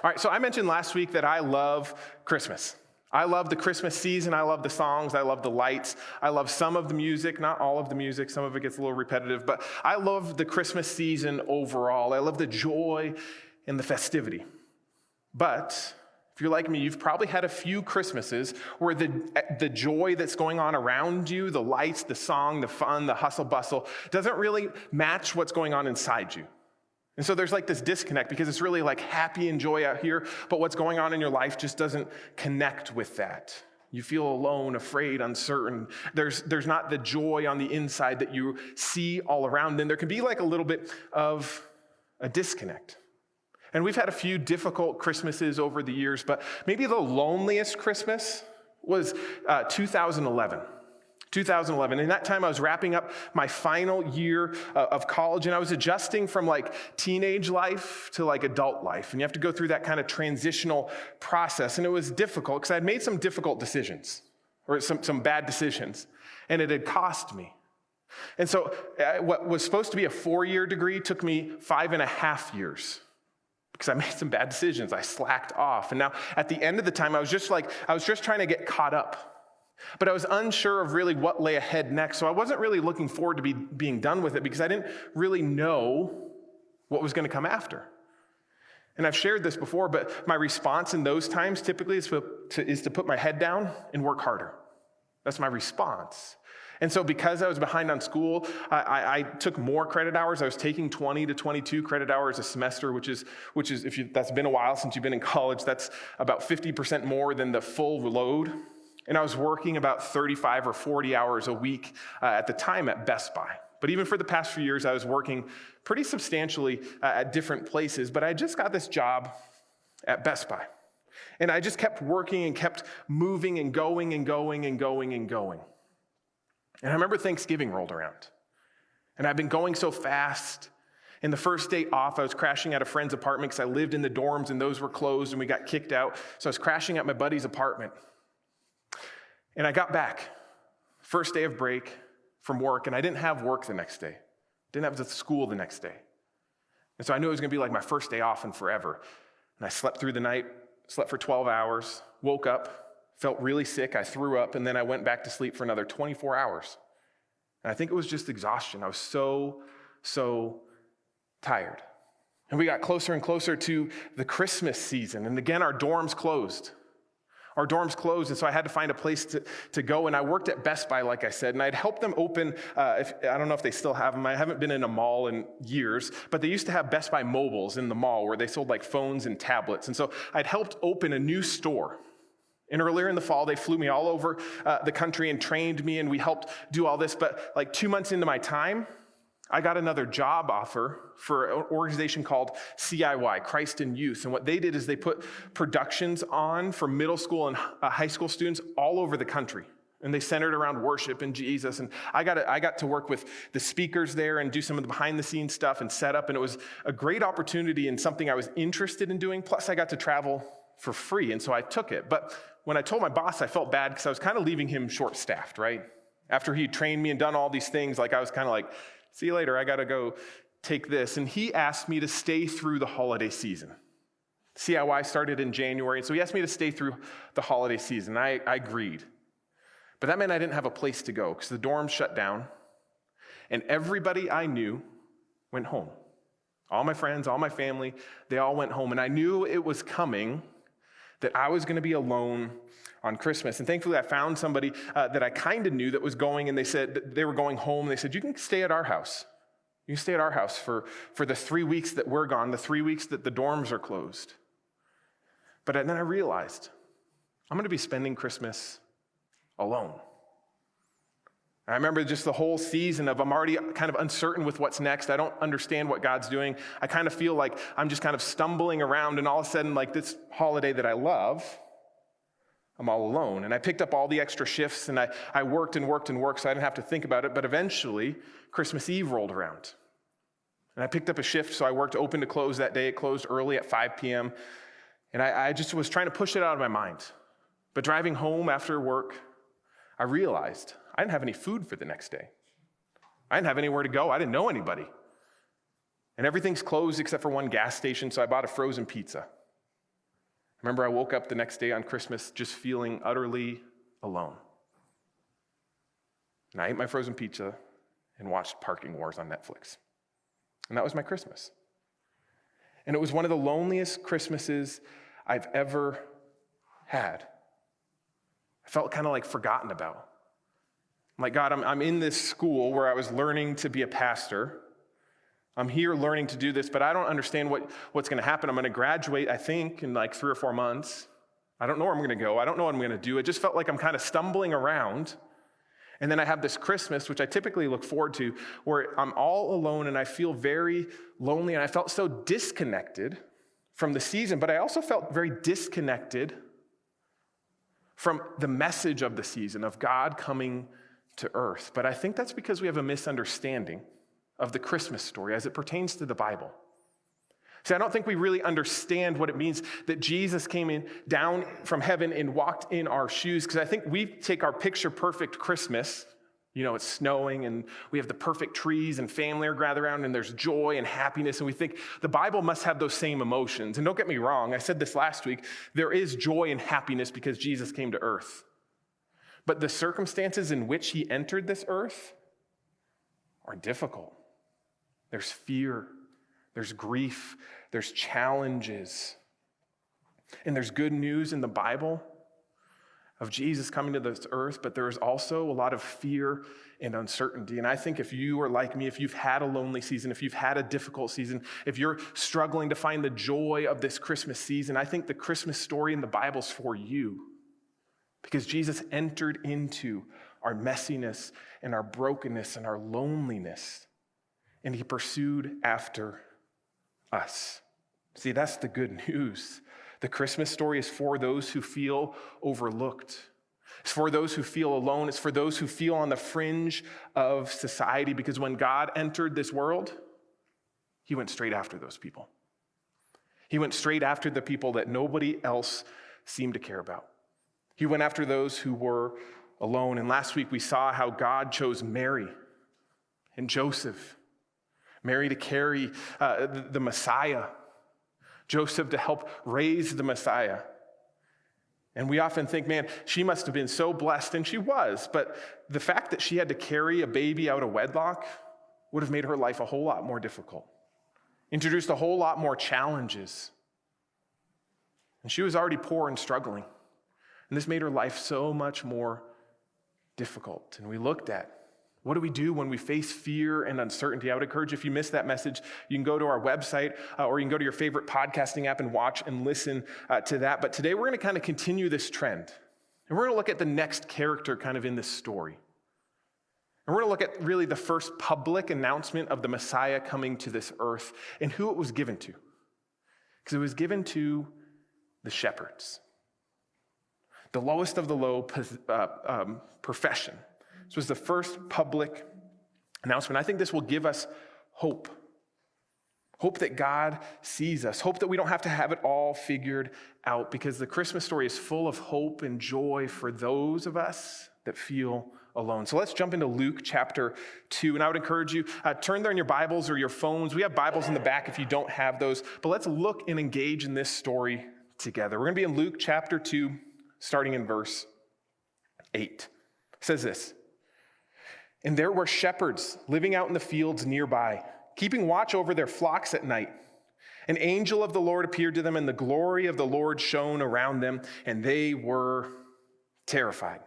All right, so I mentioned last week that I love Christmas. I love the Christmas season. I love the songs. I love the lights. I love some of the music, not all of the music. Some of it gets a little repetitive, but I love the Christmas season overall. I love the joy and the festivity. But if you're like me, you've probably had a few Christmases where the joy that's going on around you, the lights, the song, the fun, the hustle bustle, doesn't really match what's going on inside you. And so there's like this disconnect because it's really like happy and joy out here, but what's going on in your life just doesn't connect with that. You feel alone, afraid, uncertain. There's not the joy on the inside that you see all around. And there can be like a little bit of a disconnect. And we've had a few difficult Christmases over the years, but maybe the loneliest Christmas was 2011. 2011. In that time, I was wrapping up my final year of college, and I was adjusting from like teenage life to like adult life. And you have to go through that kind of transitional process. And it was difficult because I had made some difficult decisions, or some bad decisions, and it had cost me. And so what was supposed to be a 4-year degree took me 5.5 years. Because I made some bad decisions. I slacked off. And now at the end of the time, I was just trying to get caught up. But I was unsure of really what lay ahead next. So I wasn't really looking forward to being done with it because I didn't really know what was going to come after. And I've shared this before, but my response in those times typically is to put my head down and work harder. That's my response. And so because I was behind on school, I took more credit hours. I was taking 20 to 22 credit hours a semester, which is that's been a while since you've been in college. That's about 50% more than the full load. And I was working about 35 or 40 hours a week at the time at Best Buy. But even for the past few years, I was working pretty substantially at different places. But I just got this job at Best Buy. And I just kept working and kept moving and going and going and going and going. And I remember Thanksgiving rolled around. And I've been going so fast. And the first day off, I was crashing at a friend's apartment because I lived in the dorms and those were closed and we got kicked out. So I was crashing at my buddy's apartment. And I got back, first day of break from work, and I didn't have work the next day. Didn't have the school the next day. And so I knew it was going to be like my first day off in forever. And I slept through the night, slept for 12 hours, woke up, felt really sick. I threw up, and then I went back to sleep for another 24 hours. And I think it was just exhaustion. I was so tired. And we got closer and closer to the Christmas season. And again, our dorms closed. Our dorms closed, and so I had to find a place to go, and I worked at Best Buy, like I said, and I'd helped them open, I don't know if they still have them, I haven't been in a mall in years, but they used to have Best Buy mobiles in the mall where they sold like phones and tablets, and so I'd helped open a new store. And earlier in the fall, they flew me all over the country and trained me, and we helped do all this, but like 2 months into my time, I got another job offer for an organization called CIY, Christ in Youth. And what they did is they put productions on for middle school and high school students all over the country. And they centered around worship and Jesus. And I got to work with the speakers there and do some of the behind the scenes stuff and set up. And it was a great opportunity and something I was interested in doing. Plus I got to travel for free. And so I took it. But when I told my boss, I felt bad because I was kind of leaving him short-staffed, right? After he trained me and done all these things, like I was kind of like, see you later, I got to go take this. And he asked me to stay through the holiday season. CIY started in January, and so he asked me to stay through the holiday season. I agreed. But that meant I didn't have a place to go because the dorms shut down, and everybody I knew went home. All my friends, all my family, they all went home, and I knew it was coming that I was going to be alone on Christmas. And thankfully, I found somebody that I kind of knew that was going, and they said they were going home. And they said, you can stay at our house. You can stay at our house for the 3 weeks that we're gone, the 3 weeks that the dorms are closed. But then I realized I'm going to be spending Christmas alone. I remember just the whole season of I'm already kind of uncertain with what's next. I don't understand what God's doing. I kind of feel like I'm just kind of stumbling around, and all of a sudden, like this holiday that I love, I'm all alone. And I picked up all the extra shifts, and I worked and worked and worked so I didn't have to think about it. But eventually, Christmas Eve rolled around. And I picked up a shift, so I worked open to close that day. It closed early at 5 p.m. And I just was trying to push it out of my mind. But driving home after work, I realized I didn't have any food for the next day. I didn't have anywhere to go. I didn't know anybody. And everything's closed except for one gas station, so I bought a frozen pizza. Remember, I woke up the next day on Christmas just feeling utterly alone. And I ate my frozen pizza and watched Parking Wars on Netflix. And that was my Christmas. And it was one of the loneliest Christmases I've ever had. I felt kind of like forgotten about. I'm like, God, I'm in this school where I was learning to be a pastor. I'm here learning to do this, but I don't understand what's going to happen. I'm going to graduate, I think, in like 3 or 4 months. I don't know where I'm going to go. I don't know what I'm going to do. It just felt like I'm kind of stumbling around. And then I have this Christmas, which I typically look forward to, where I'm all alone and I feel very lonely. And I felt so disconnected from the season, but I also felt very disconnected from the message of the season, of God coming to earth. But I think that's because we have a misunderstanding of the Christmas story as it pertains to the Bible. See, I don't think we really understand what it means that Jesus came in down from heaven and walked in our shoes, because I think we take our picture-perfect Christmas, it's snowing and we have the perfect trees and family are gathered around and there's joy and happiness, and we think the Bible must have those same emotions. And don't get me wrong, I said this last week, there is joy and happiness because Jesus came to earth. But the circumstances in which he entered this earth are difficult. There's fear, there's grief, there's challenges. And there's good news in the Bible of Jesus coming to this earth, but there's also a lot of fear and uncertainty. And I think if you are like me, if you've had a lonely season, if you've had a difficult season, if you're struggling to find the joy of this Christmas season, I think the Christmas story in the Bible's for you. Because Jesus entered into our messiness and our brokenness and our loneliness, and he pursued after us. See, that's the good news. The Christmas story is for those who feel overlooked. It's for those who feel alone. It's for those who feel on the fringe of society, because when God entered this world, he went straight after those people. He went straight after the people that nobody else seemed to care about. He went after those who were alone. And last week we saw how God chose Mary and Joseph. Mary to carry the Messiah. Joseph to help raise the Messiah. And we often think, man, she must have been so blessed, and she was. But the fact that she had to carry a baby out of wedlock would have made her life a whole lot more difficult. Introduced a whole lot more challenges. And she was already poor and struggling. And this made her life so much more difficult. And we looked at, what do we do when we face fear and uncertainty? I would encourage you, if you missed that message, you can go to our website or you can go to your favorite podcasting app and watch and listen to that. But today we're going to kind of continue this trend. And we're going to look at the next character kind of in this story. And we're going to look at really the first public announcement of the Messiah coming to this earth and who it was given to. Because it was given to the shepherds. The lowest of the low profession. This was the first public announcement. I think this will give us hope. Hope that God sees us. Hope that we don't have to have it all figured out, because the Christmas story is full of hope and joy for those of us that feel alone. So let's jump into Luke chapter 2. And I would encourage you, turn there in your Bibles or your phones. We have Bibles in the back if you don't have those. But let's look and engage in this story together. We're going to be in Luke chapter 2, starting in verse 8. It says this: "And there were shepherds living out in the fields nearby, keeping watch over their flocks at night. An angel of the Lord appeared to them, and the glory of the Lord shone around them, and they were terrified."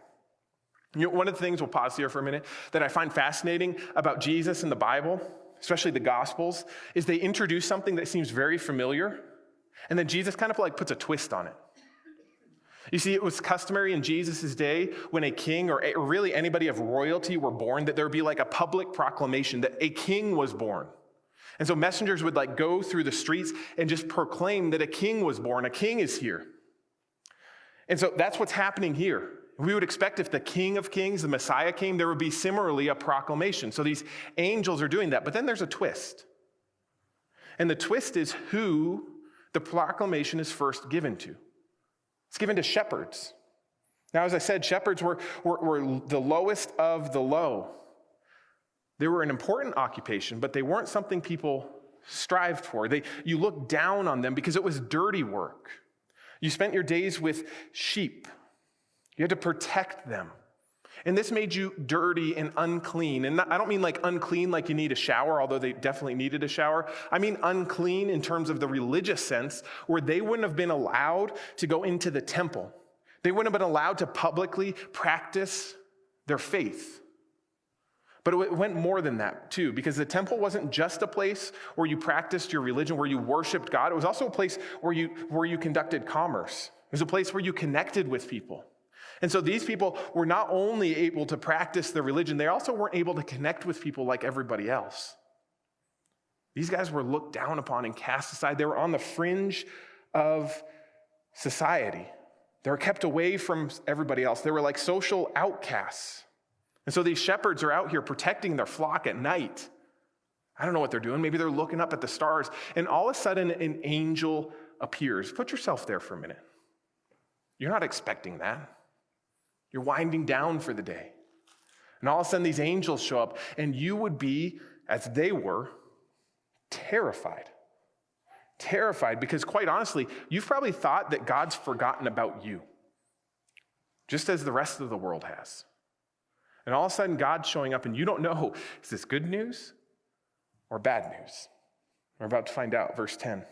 One of the things, we'll pause here for a minute, that I find fascinating about Jesus in the Bible, especially the Gospels, is they introduce something that seems very familiar, and then Jesus kind of like puts a twist on it. You see, it was customary in Jesus' day when a king or really anybody of royalty were born that there would be like a public proclamation that a king was born. And so messengers would like go through the streets and just proclaim that a king was born, a king is here. And so that's what's happening here. We would expect if the King of Kings, the Messiah came, there would be similarly a proclamation. So these angels are doing that. But then there's a twist. And the twist is who the proclamation is first given to. It's given to shepherds. Now, as I said, shepherds were the lowest of the low. They were an important occupation, but they weren't something people strived for. You looked down on them because it was dirty work. You spent your days with sheep. You had to protect them. And this made you dirty and unclean. And I don't mean like unclean like you need a shower, although they definitely needed a shower. I mean unclean in terms of the religious sense, where they wouldn't have been allowed to go into the temple. They wouldn't have been allowed to publicly practice their faith. But it went more than that too, because the temple wasn't just a place where you practiced your religion, where you worshiped God. It was also a place where you conducted commerce. It was a place where you connected with people. And so these people were not only able to practice their religion, they also weren't able to connect with people like everybody else. These guys were looked down upon and cast aside. They were on the fringe of society. They were kept away from everybody else. They were like social outcasts. And so these shepherds are out here protecting their flock at night. I don't know what they're doing. Maybe they're looking up at the stars. And all of a sudden, an angel appears. Put yourself there for a minute. You're not expecting that. You're winding down for the day. And all of a sudden, these angels show up, and you would be, as they were, terrified. Terrified, because quite honestly, you've probably thought that God's forgotten about you, just as the rest of the world has. And all of a sudden, God's showing up, and you don't know, is this good news or bad news? We're about to find out, verse 10.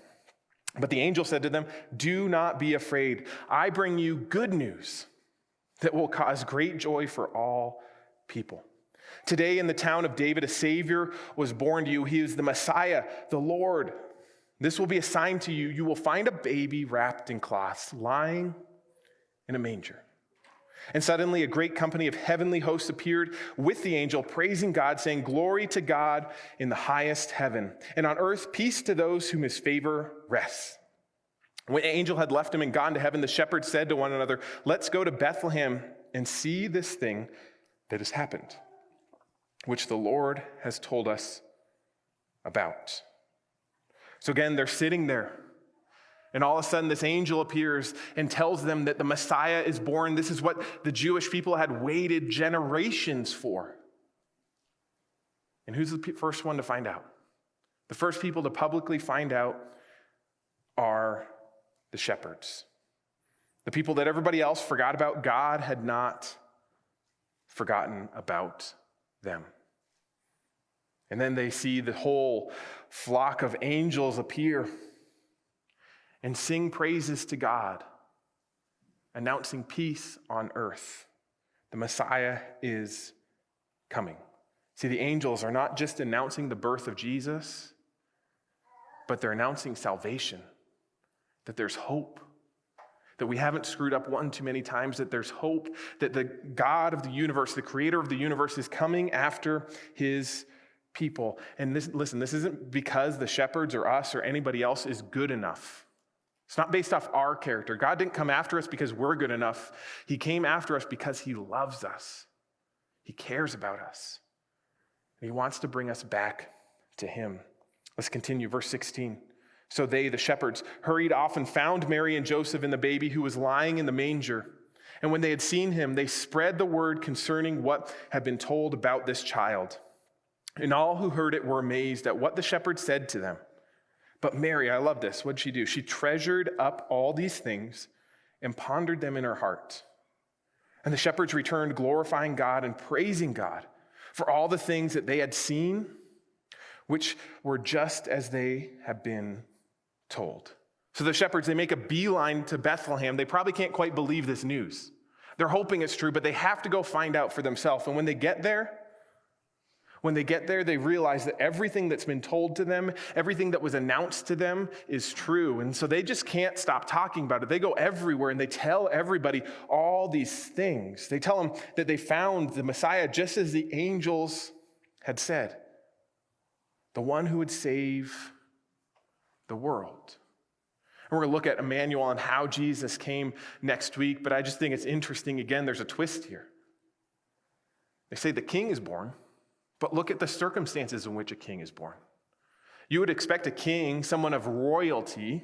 But the angel said to them, "Do not be afraid. I bring you good news that will cause great joy for all people. Today in the town of David, a Savior was born to you. He is the Messiah, the Lord. This will be a sign to you. You will find a baby wrapped in cloths, lying in a manger." And suddenly a great company of heavenly hosts appeared with the angel, praising God, saying, "Glory to God in the highest heaven, and on earth peace to those whom his favor rests." When the angel had left him and gone to heaven, the shepherds said to one another, "Let's go to Bethlehem and see this thing that has happened, which the Lord has told us about." So again, they're sitting there, and all of a sudden this angel appears and tells them that the Messiah is born. This is what the Jewish people had waited generations for. And who's the first one to find out? The first people to publicly find out are the shepherds. The people that everybody else forgot about, God had not forgotten about them. And then they see the whole flock of angels appear and sing praises to God, announcing peace on earth. The Messiah is coming. See, the angels are not just announcing the birth of Jesus, but they're announcing salvation. That there's hope, that we haven't screwed up one too many times, that there's hope, that the God of the universe, the creator of the universe, is coming after his people. And this isn't because the shepherds or us or anybody else is good enough. It's not based off our character. God didn't come after us because we're good enough. He came after us because he loves us. He cares about us. And he wants to bring us back to him. Let's continue, verse 16. So they, the shepherds, hurried off and found Mary and Joseph and the baby who was lying in the manger. And when they had seen him, they spread the word concerning what had been told about this child. And all who heard it were amazed at what the shepherds said to them. But Mary, I love this, what did she do? She treasured up all these things and pondered them in her heart. And the shepherds returned, glorifying God and praising God for all the things that they had seen, which were just as they had been told. So the shepherds, they make a beeline to Bethlehem. They probably can't quite believe this news. They're hoping it's true, but they have to go find out for themselves. And when they get there, they realize that everything that's been told to them, everything that was announced to them is true. And so they just can't stop talking about it. They go everywhere and they tell everybody all these things. They tell them that they found the Messiah just as the angels had said. The one who would save the world. And we're going to look at Emmanuel and how Jesus came next week, but I just think it's interesting. Again, there's a twist here. They say the king is born, but look at the circumstances in which a king is born. You would expect a king, someone of royalty,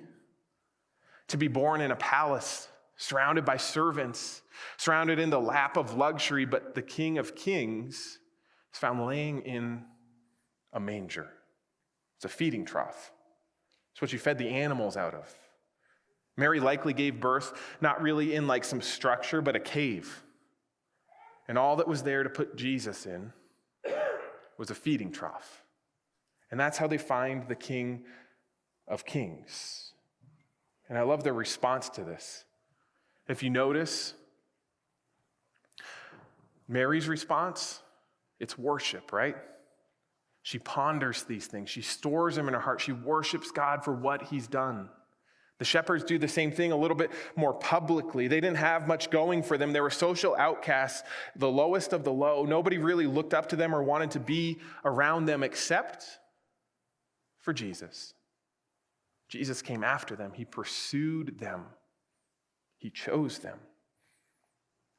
to be born in a palace, surrounded by servants, surrounded in the lap of luxury, but the King of Kings is found laying in a manger. It's a feeding trough. It's what you fed the animals out of. Mary likely gave birth not really in like some structure, but a cave. And all that was there to put Jesus in was a feeding trough. And that's how they find the King of Kings. And I love their response to this. If you notice, Mary's response, it's worship, right? She ponders these things. She stores them in her heart. She worships God for what he's done. The shepherds do the same thing a little bit more publicly. They didn't have much going for them. They were social outcasts, the lowest of the low. Nobody really looked up to them or wanted to be around them except for Jesus. Jesus came after them. He pursued them. He chose them.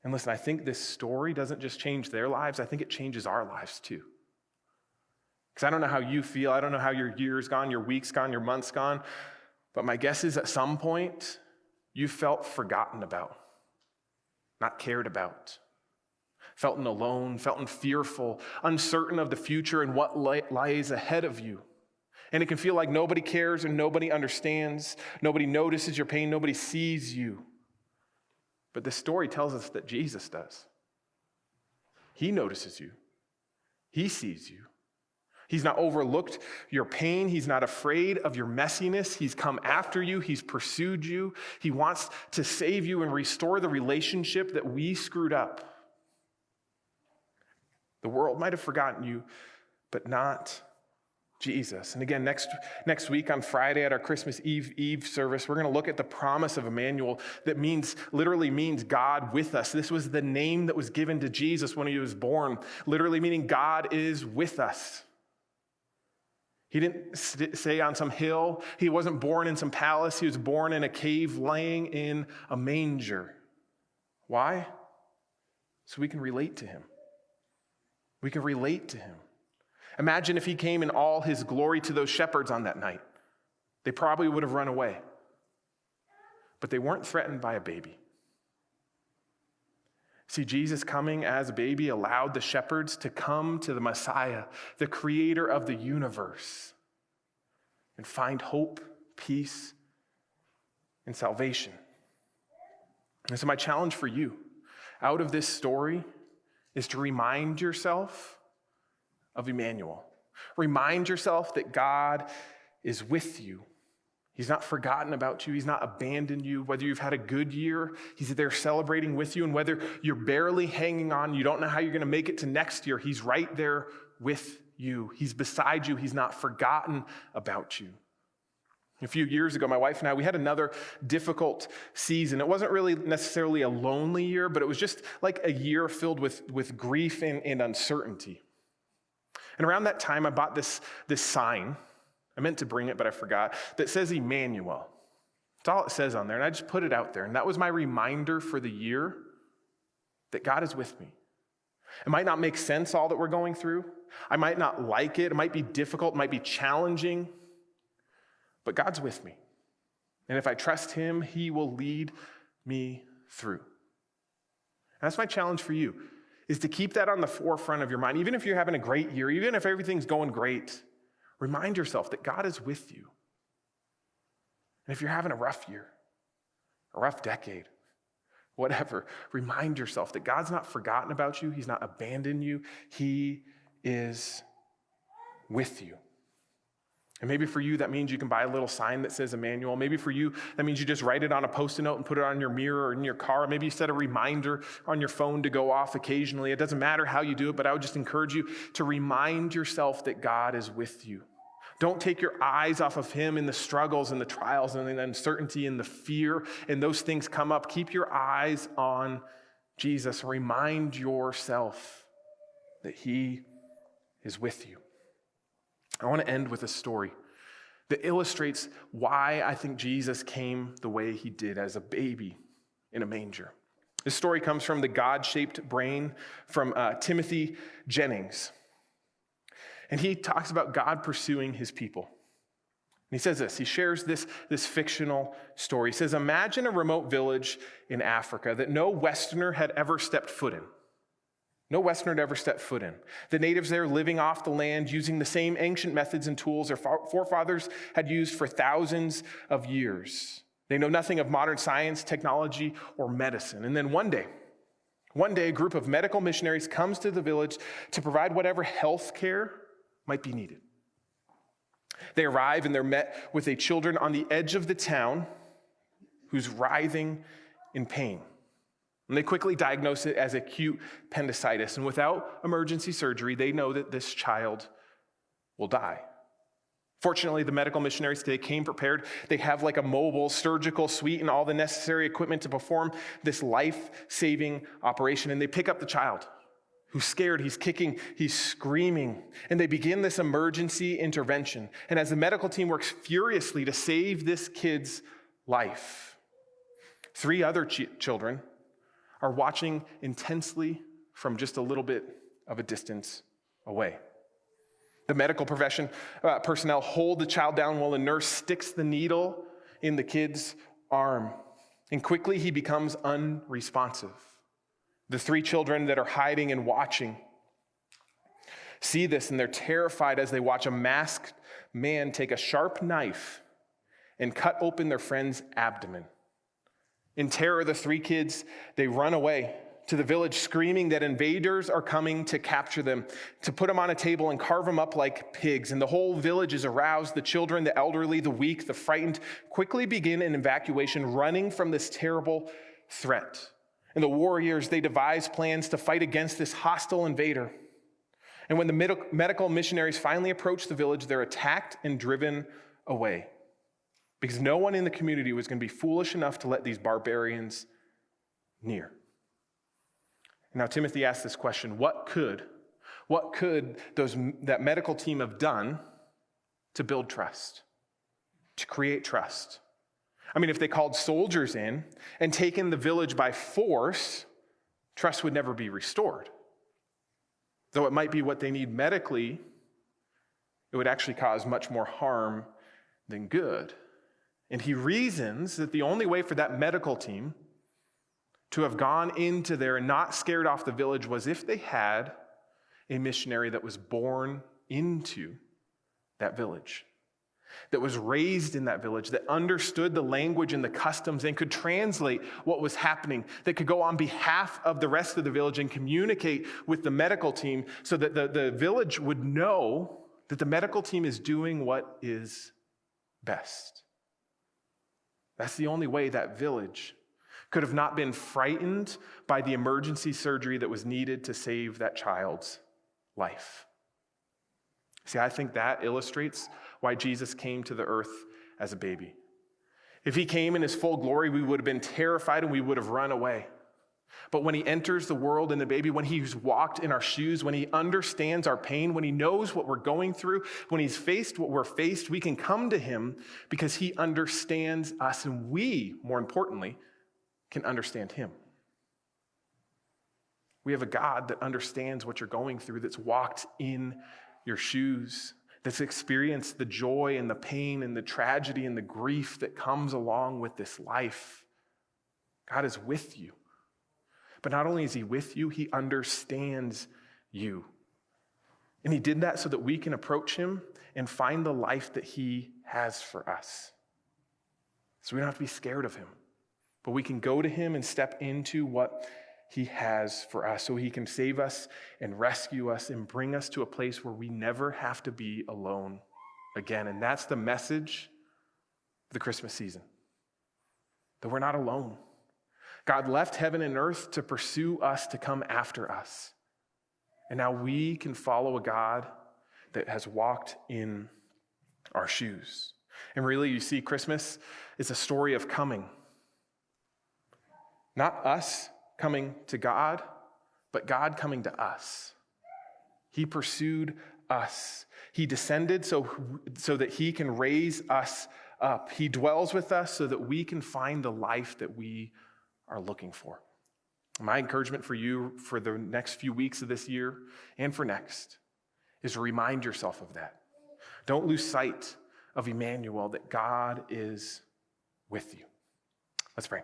And listen, I think this story doesn't just change their lives. I think it changes our lives too. Because I don't know how you feel. I don't know how your year's gone, your week's gone, your month's gone. But my guess is at some point, you felt forgotten about, not cared about, felt alone, felt fearful, uncertain of the future and what lies ahead of you. And it can feel like nobody cares and nobody understands, nobody notices your pain, nobody sees you. But this story tells us that Jesus does. He notices you. He sees you. He's not overlooked your pain. He's not afraid of your messiness. He's come after you. He's pursued you. He wants to save you and restore the relationship that we screwed up. The world might have forgotten you, but not Jesus. And again, next week on Friday at our Christmas Eve service, we're going to look at the promise of Emmanuel that literally means God with us. This was the name that was given to Jesus when he was born, literally meaning God is with us. He didn't stay on some hill. He wasn't born in some palace. He was born in a cave laying in a manger. Why? So we can relate to him. We can relate to him. Imagine if he came in all his glory to those shepherds on that night. They probably would have run away. But they weren't threatened by a baby. See, Jesus coming as a baby allowed the shepherds to come to the Messiah, the creator of the universe, and find hope, peace, and salvation. And so my challenge for you out of this story is to remind yourself of Emmanuel. Remind yourself that God is with you. He's not forgotten about you. He's not abandoned you. Whether you've had a good year, he's there celebrating with you. And whether you're barely hanging on, you don't know how you're going to make it to next year, he's right there with you. He's beside you. He's not forgotten about you. A few years ago, my wife and I, we had another difficult season. It wasn't really necessarily a lonely year, but it was just like a year filled with grief and uncertainty. And around that time, I bought this sign. I meant to bring it, but I forgot, that says Emmanuel. That's all it says on there, and I just put it out there. And that was my reminder for the year that God is with me. It might not make sense, all that we're going through. I might not like it. It might be difficult. It might be challenging. But God's with me. And if I trust him, he will lead me through. And that's my challenge for you, is to keep that on the forefront of your mind. Even if you're having a great year, even if everything's going great, remind yourself that God is with you. And if you're having a rough year, a rough decade, whatever, remind yourself that God's not forgotten about you. He's not abandoned you. He is with you. And maybe for you, that means you can buy a little sign that says Emmanuel. Maybe for you, that means you just write it on a Post-it note and put it on your mirror or in your car. Maybe you set a reminder on your phone to go off occasionally. It doesn't matter how you do it, but I would just encourage you to remind yourself that God is with you. Don't take your eyes off of him in the struggles and the trials and the uncertainty and the fear and those things come up. Keep your eyes on Jesus. Remind yourself that he is with you. I want to end with a story that illustrates why I think Jesus came the way he did as a baby in a manger. This story comes from The God-Shaped Brain from Timothy Jennings. And he talks about God pursuing his people. And he says this, he shares this fictional story. He says, imagine a remote village in Africa that no Westerner had ever stepped foot in. No Westerner had ever stepped foot in. The natives there living off the land, using the same ancient methods and tools their forefathers had used for thousands of years. They know nothing of modern science, technology, or medicine. And then one day, a group of medical missionaries comes to the village to provide whatever health care might be needed. They arrive and they're met with a children on the edge of the town who's writhing in pain. And they quickly diagnose it as acute appendicitis. And without emergency surgery, they know that this child will die. Fortunately, the medical missionaries today came prepared. They have like a mobile surgical suite and all the necessary equipment to perform this life-saving operation. And they pick up the child who's scared, he's kicking, he's screaming. And they begin this emergency intervention. And as the medical team works furiously to save this kid's life, 3 other children are watching intensely from just a little bit of a distance away. The medical personnel hold the child down while a nurse sticks the needle in the kid's arm. And quickly he becomes unresponsive. The 3 children that are hiding and watching see this, and they're terrified as they watch a masked man take a sharp knife and cut open their friend's abdomen. In terror, the 3 kids, they run away to the village screaming that invaders are coming to capture them, to put them on a table and carve them up like pigs. And the whole village is aroused. The children, the elderly, the weak, the frightened quickly begin an evacuation, running from this terrible threat. And the warriors, they devise plans to fight against this hostile invader. And when the medical missionaries finally approach the village, they're attacked and driven away, because no one in the community was going to be foolish enough to let these barbarians near. Now, Timothy asks this question: what could that medical team have done to build trust, to create trust? I mean, if they called soldiers in and taken the village by force, trust would never be restored. Though it might be what they need medically, it would actually cause much more harm than good. And he reasons that the only way for that medical team to have gone into there and not scared off the village was if they had a missionary that was born into that village, that was raised in that village, that understood the language and the customs and could translate what was happening, that could go on behalf of the rest of the village and communicate with the medical team so that the village would know that the medical team is doing what is best. That's the only way that village could have not been frightened by the emergency surgery that was needed to save that child's life. See, I think that illustrates why Jesus came to the earth as a baby. If he came in his full glory, we would have been terrified and we would have run away. But when he enters the world in the baby, when he's walked in our shoes, when he understands our pain, when he knows what we're going through, when he's faced what we're faced, we can come to him because he understands us, and we, more importantly, can understand him. We have a God that understands what you're going through, that's walked in your shoes, that's experienced the joy and the pain and the tragedy and the grief that comes along with this life. God is with you. But not only is he with you, he understands you. And he did that so that we can approach him and find the life that he has for us. So we don't have to be scared of him, but we can go to him and step into what he has for us so he can save us and rescue us and bring us to a place where we never have to be alone again. And that's the message of the Christmas season, that we're not alone. God left heaven and earth to pursue us, to come after us. And now we can follow a God that has walked in our shoes. And really, you see, Christmas is a story of coming. Not us coming to God, but God coming to us. He pursued us. He descended so that he can raise us up. He dwells with us so that we can find the life that we are looking for. My encouragement for you for the next few weeks of this year and for next is to remind yourself of that. Don't lose sight of Emmanuel, that God is with you. Let's pray.